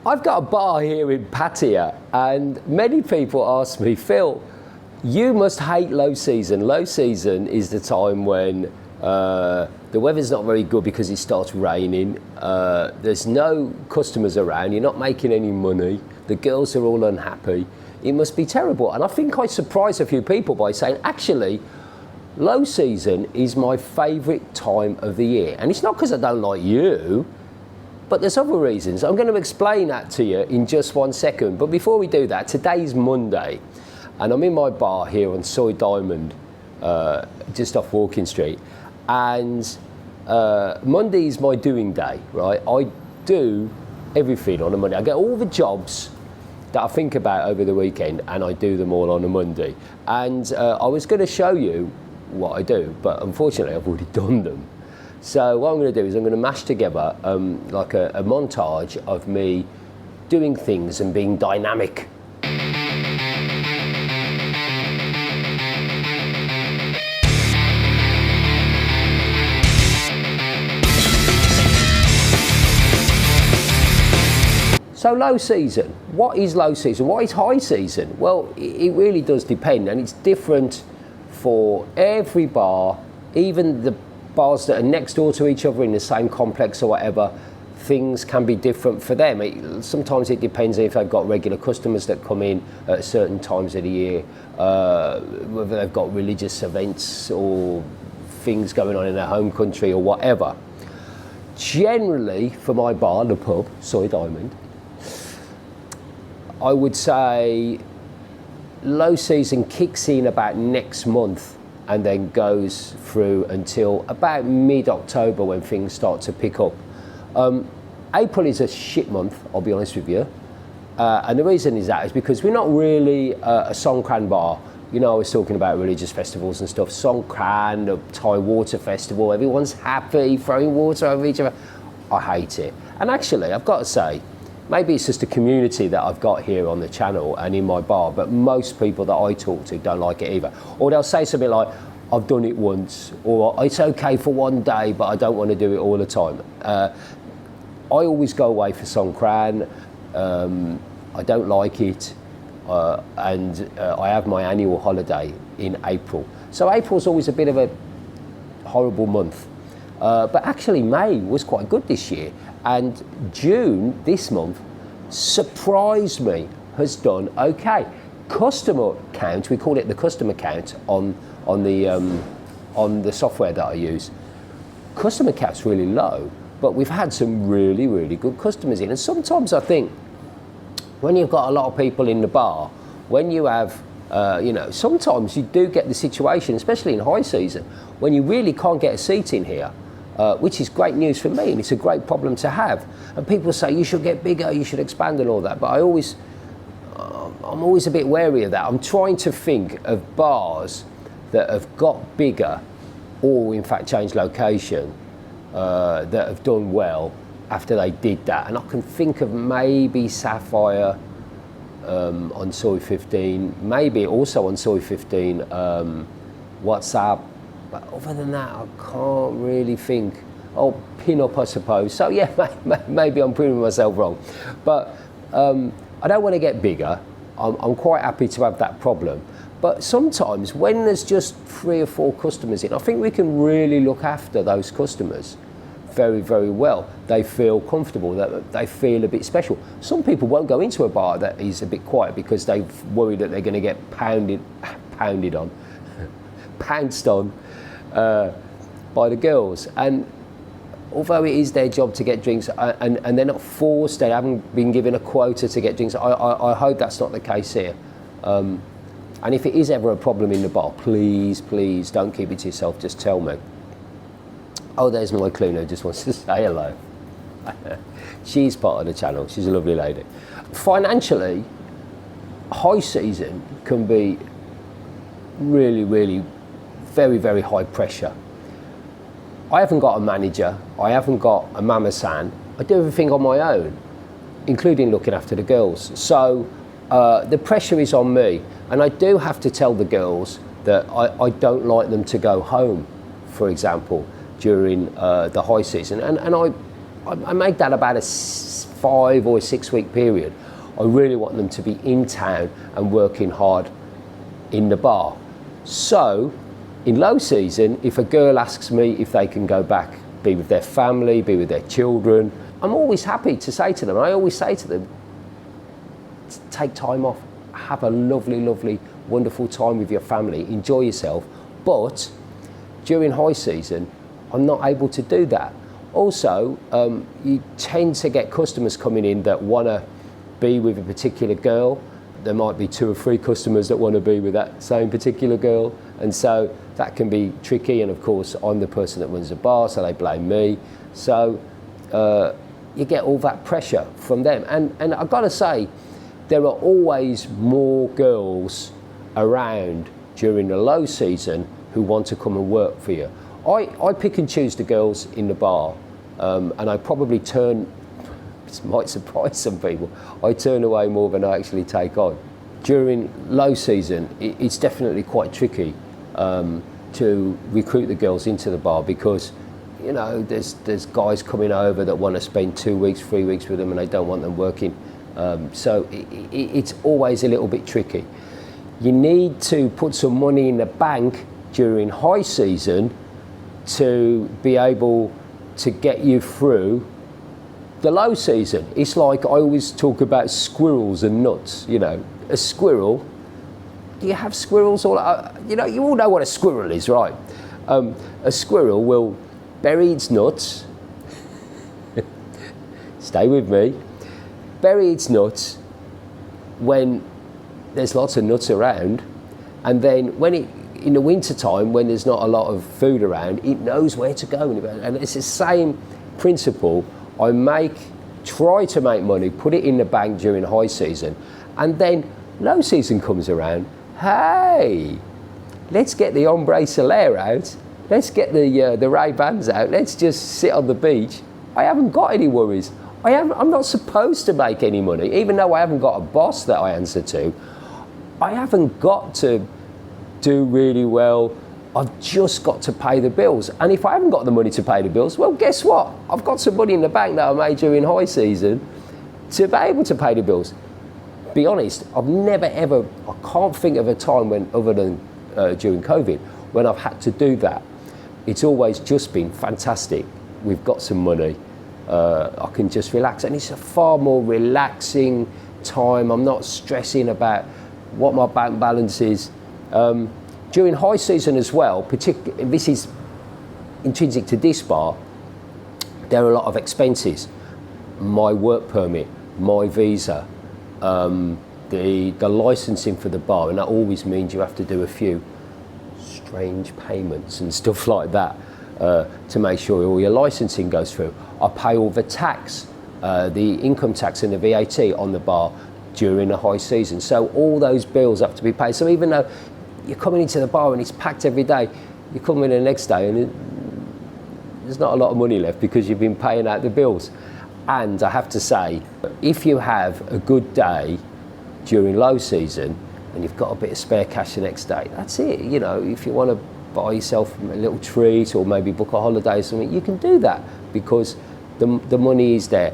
I've got a bar here in Pattaya, and many people ask me, Phil, you must hate low season. Low season is the time when the weather's not very good because it starts raining. There's no customers around. You're not making any money. The girls are all unhappy. It must be terrible. And I think I surprised a few people by saying, actually, low season is my favourite time of the year. And it's not because I don't like you, but there's other reasons. I'm going to explain that to you in just 1 second. But before we do that, today's Monday, and I'm in my bar here on Soy Diamond, just off Walking Street. And Monday is my doing day, right? I do everything on a Monday. I get all the jobs that I think about over the weekend, and I do them all on a Monday. And I was going to show you what I do, but unfortunately I've already done them. So what I'm going to do is I'm going to mash together like a montage of me doing things and being dynamic. So low season, what is low season? What is high season? Well, it really does depend, and it's different for every bar, even the bars that are next door to each other in the same complex or whatever. Things can be different for them. Sometimes it depends if they've got regular customers that come in at certain times of the year, whether they've got religious events or things going on in their home country or whatever. Generally, for my bar, the pub, Soy Diamond, I would say low season kicks in about next month and then goes through until about mid-October when things start to pick up. April is a shit month, I'll be honest with you. And the reason is because we're not really a Songkran bar. You know, I was talking about religious festivals and stuff. Songkran, the Thai water festival, everyone's happy, throwing water over each other. I hate it. And actually, I've got to say, maybe it's just a community that I've got here on the channel and in my bar, but most people that I talk to don't like it either. Or they'll say something like, I've done it once, or it's okay for one day, but I don't want to do it all the time. I always go away for Songkran. I don't like it, and I have my annual holiday in April. So April's always a bit of a horrible month. But actually May was quite good this year, and June this month surprised me, has done okay. Customer count, we call it the customer count on the software that I use. Customer count's really low, but we've had some really, really good customers in. And sometimes I think when you've got a lot of people in the bar, when you have you know, sometimes you do get the situation, especially in high season, when you really can't get a seat in here. Which is great news for me, and it's a great problem to have. And people say you should get bigger, you should expand and all that, but I'm always a bit wary of that. I'm trying to think of bars that have got bigger, or in fact changed location, that have done well after they did that. And I can think of maybe Sapphire on Soy 15, maybe also on Soy 15, WhatsApp. But other than that, I can't really think. Oh, Pin Up, I suppose. So yeah, maybe I'm proving myself wrong. But I don't want to get bigger. I'm quite happy to have that problem. But sometimes when there's just 3 or 4 customers in, I think we can really look after those customers very, very well. They feel comfortable, that they feel a bit special. Some people won't go into a bar that is a bit quiet because they've worried that they're going to get pounced on by the girls. And although it is their job to get drinks, and they're not forced, they haven't been given a quota to get drinks, I hope that's not the case here. And if it is ever a problem in the bar, please, please don't keep it to yourself, just tell me. Oh, there's my Cluno, just wants to say hello. She's part of the channel, she's a lovely lady. Financially, high season can be really, really very, very high pressure. I haven't got a manager, I haven't got a mama-san. I do everything on my own, including looking after the girls. So the pressure is on me, and I do have to tell the girls that I don't like them to go home, for example, during the high season. And I make that about a 5 or 6 week period. I really want them to be in town and working hard in the bar. So in low season, if a girl asks me if they can go back, be with their family, be with their children, I'm always happy to say to them, I always say to them, take time off, have a lovely, lovely, wonderful time with your family, enjoy yourself. But during high season, I'm not able to do that. Also, you tend to get customers coming in that want to be with a particular girl. There might be 2 or 3 customers that want to be with that same particular girl, and so that can be tricky. And of course, I'm the person that runs the bar, so they blame me. So you get all that pressure from them. And I've got to say, there are always more girls around during the low season who want to come and work for you. I pick and choose the girls in the bar, and I probably turn, this might surprise some people, I turn away more than I actually take on. During low season, it's definitely quite tricky to recruit the girls into the bar, because you know there's guys coming over that want to spend 2 weeks, 3 weeks with them, and they don't want them working. So it's always a little bit tricky. You need to put some money in the bank during high season to be able to get you through the low season. It's like I always talk about squirrels and nuts. You know, a squirrel, do you have squirrels all, you know, you all know what a squirrel is, right? A squirrel will bury its nuts, stay with me, bury its nuts when there's lots of nuts around, and then when it, in the winter time, when there's not a lot of food around, it knows where to go. And it's the same principle. I try to make money, put it in the bank during high season, and then low season comes around, hey, let's get the ombre solaire out, let's get the Ray-Bans out, let's just sit on the beach. I haven't got any worries. I'm not supposed to make any money, even though I haven't got a boss that I answer to. I haven't got to do really well. I've just got to pay the bills. And if I haven't got the money to pay the bills, well, guess what? I've got some money in the bank that I made during high season to be able to pay the bills. Be honest, I've never ever, I can't think of a time when, other than during COVID, when I've had to do that. It's always just been fantastic. We've got some money. I can just relax, and it's a far more relaxing time. I'm not stressing about what my bank balance is. During high season as well, particularly, this is intrinsic to this bar, there are a lot of expenses. My work permit, my visa, the licensing for the bar, and that always means you have to do a few strange payments and stuff like that to make sure all your licensing goes through. I pay all the tax, the income tax and the VAT on the bar during the high season. So all those bills have to be paid. So even though you're coming into the bar and it's packed every day, you come in the next day and there's not a lot of money left because you've been paying out the bills. And I have to say, if you have a good day during low season and you've got a bit of spare cash the next day, that's it. You know, if you want to buy yourself a little treat or maybe book a holiday or something, you can do that because the money is there.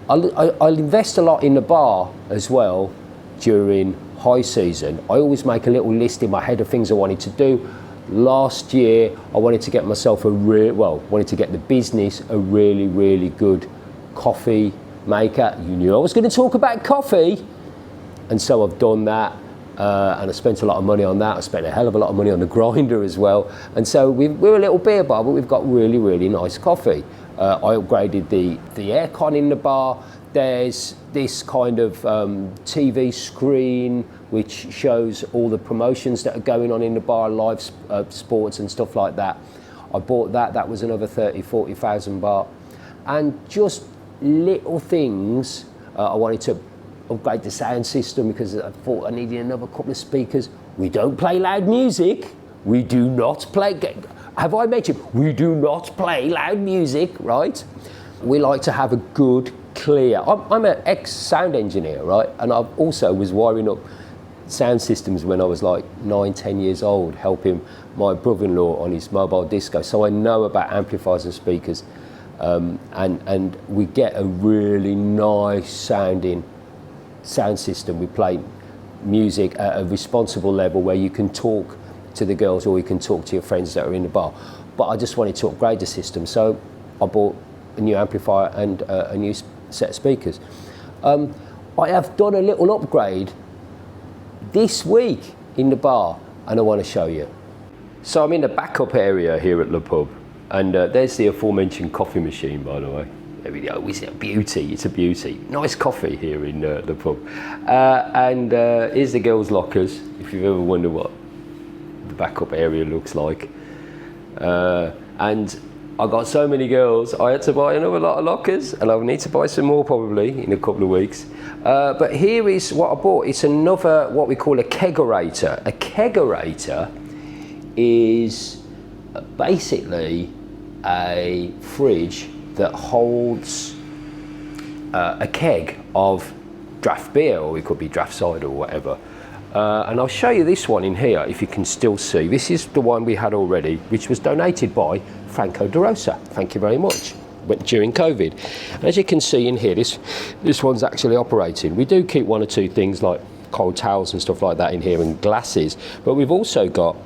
I'll invest a lot in the bar as well during high season. I always make a little list in my head of things I wanted to do. Last year, I wanted to get myself wanted to get the business a really, really good coffee maker. You knew I was going to talk about coffee. And so I've done that. And I spent a lot of money on that. I spent a hell of a lot of money on the grinder as well. And so we're a little beer bar, but we've got really, really nice coffee. I upgraded the aircon in the bar. There's this kind of TV screen which shows all the promotions that are going on in the bar, live sports and stuff like that. I bought that. That was another 40,000 baht. And just little things. I wanted to upgrade the sound system because I thought I needed another couple of speakers. We don't play loud music. We do not play. Have I mentioned? We do not play loud music, right? We like to have a good, clear. I'm an ex-sound engineer, right? And I also was wiring up sound systems when I was like 9, 10 years old, helping my brother-in-law on his mobile disco. So I know about amplifiers and speakers. and we get a really nice sounding sound system. We play music at a responsible level where you can talk to the girls or you can talk to your friends that are in the bar. But I just wanted to upgrade the system, so I bought a new amplifier and a new set of speakers. I have done a little upgrade this week in the bar, and I want to show you. So I'm in the backup area here at the pub, and there's the aforementioned coffee machine, by the way. There we go. It's a beauty. It's a beauty. Nice coffee here in the pub. And here's the girls' lockers, if you've ever wondered what the backup area looks like. And I got so many girls, I had to buy another lot of lockers, and I'll need to buy some more probably in a couple of weeks. But here is what I bought. It's another, what we call a kegerator. A kegerator is basically a fridge that holds a keg of draft beer, or it could be draft cider or whatever. And I'll show you this one in here if you can still see. This is the one we had already, which was donated by Franco De Rosa. Thank you very much. Went during COVID. And as you can see in here, this one's actually operating. We do keep one or two things like cold towels and stuff like that in here, and glasses, but we've also got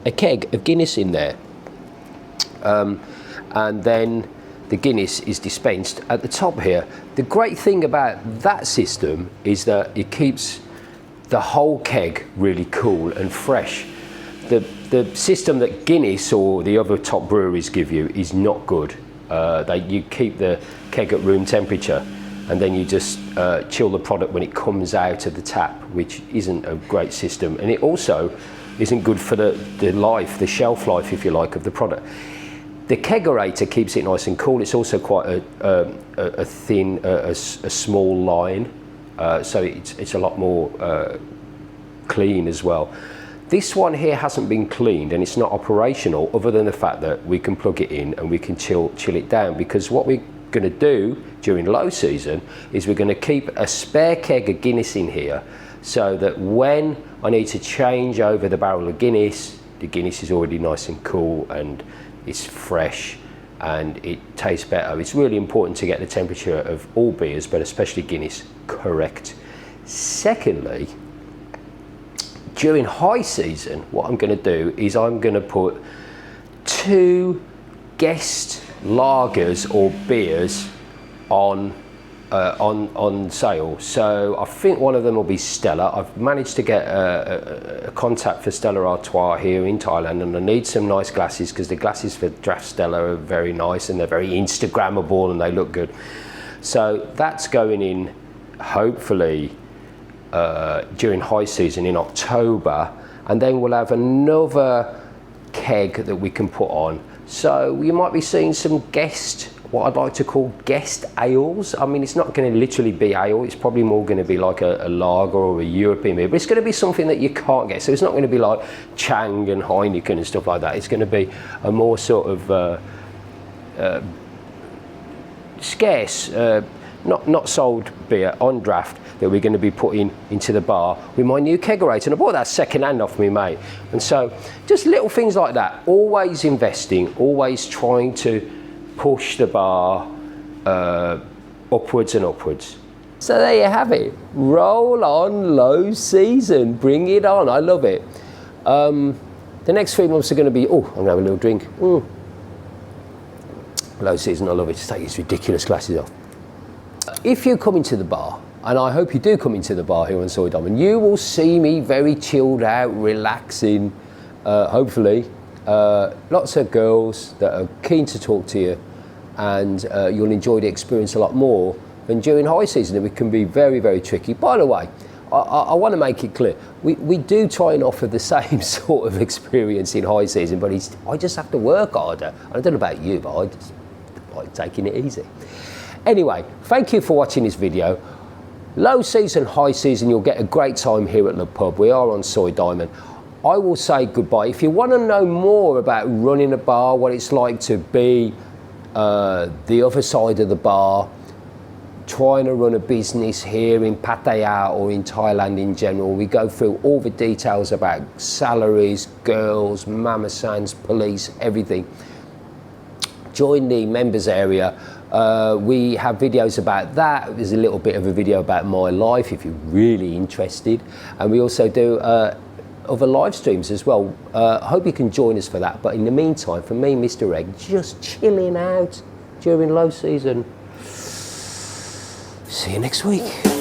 a keg of Guinness in there. And then the Guinness is dispensed at the top here. The great thing about that system is that it keeps the whole keg really cool and fresh. The system that Guinness or the other top breweries give you is not good. You keep the keg at room temperature, and then you just chill the product when it comes out of the tap, which isn't a great system. And it also isn't good for the shelf life, if you like, of the product. The kegerator keeps it nice and cool. It's also quite a thin, a small line, so it's a lot more clean as well. This one here hasn't been cleaned, and it's not operational other than the fact that we can plug it in and we can chill it down, because what we're going to do during low season is we're going to keep a spare keg of Guinness in here, so that when I need to change over the barrel of Guinness, the Guinness is already nice and cool and it's fresh and it tastes better. It's really important to get the temperature of all beers, but especially Guinness, correct. Secondly, during high season, what I'm going to do is I'm going to put 2 guest lagers or beers on sale. So I think one of them will be Stella. I've managed to get a contact for Stella Artois here in Thailand, and I need some nice glasses, because the glasses for draft Stella are very nice and they're very Instagrammable and they look good. So that's going in hopefully during high season in October, and then we'll have another keg that we can put on. So you might be seeing some what I'd like to call guest ales. I mean, it's not going to literally be ale, it's probably more going to be like a lager or a European beer, but it's going to be something that you can't get. So it's not going to be like Chang and Heineken and stuff like that. It's going to be a more sort of scarce, not sold beer on draft that we're going to be putting into the bar with my new kegerator. And I bought that second hand off me mate. And so just little things like that, always investing, always trying to push the bar upwards and upwards. So there you have it. Roll on low season, bring it on. I love it. The next 3 months are going to be, I'm going to have a little drink. Low season, I love it. Just take these ridiculous glasses off. If you come into the bar, and I hope you do come into the bar here on Soy Diamond, you will see me very chilled out, relaxing, hopefully. Lots of girls that are keen to talk to you, and you'll enjoy the experience a lot more than during high season. It can be very, very tricky. By the way, I want to make it clear, we do try and offer the same sort of experience in high season, but I just have to work harder. I don't know about you, but I just like taking it easy. Anyway, thank you for watching this video. Low season, high season, you'll get a great time here at the pub. We are on Soy Diamond. I will say goodbye. If you want to know more about running a bar, what it's like to be the other side of the bar, trying to run a business here in Pattaya or in Thailand in general, we go through all the details about salaries, girls, mama sans, police, everything. join the members area. We have videos about that. There's a little bit of a video about my life if you're really interested, and we also do other live streams as well. I hope you can join us for that, but in the meantime, for me, Mr. Egg, just chilling out during low season. See you next week.